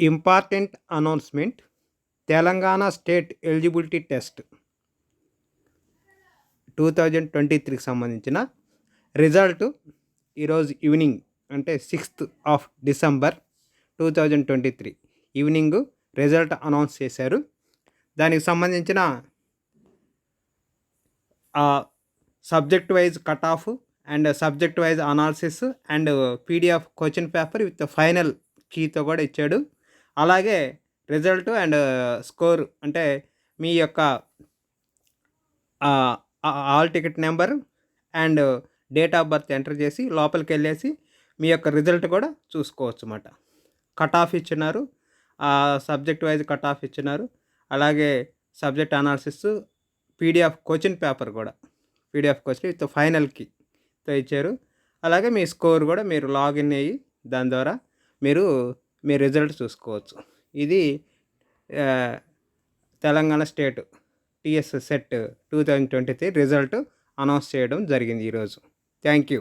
Important announcement. Telangana state eligibility test 2023కి సంబంధించిన result ఈరోజు ఈవినింగ్ అంటే 6th of December 2023 evening result announce చేశారు. దానికి సంబంధించిన subject wise cut off and subject wise analysis and PDF question paper with final కీతో కూడా ఇచ్చాడు. అలాగే రిజల్ట్ అండ్ స్కోర్ అంటే మీ యొక్క hall ticket number and date of birth enter చేసి లోపలికి వెళ్ళేసి మీ యొక్క రిజల్ట్ కూడా చూసుకోవచ్చు అన్నమాట. కట్ ఆఫ్ ఇచ్చినారు, సబ్జెక్ట్ వైజ్ కట్ ఆఫ్ ఇచ్చినారు. అలాగే subject analysis PDF question paper కూడా పీడిఎఫ్ క్వశ్చన్ విత్ ఫైనల్ కీతో ఇచ్చారు. అలాగే మీ స్కోర్ కూడా మీరు లాగిన్ అయ్యి దాని ద్వారా మీరు మీ రిజల్ట్ చూసుకోవచ్చు. ఇది Telangana state TS set 2023 result announce చేయడం జరిగింది ఈరోజు. Thank you.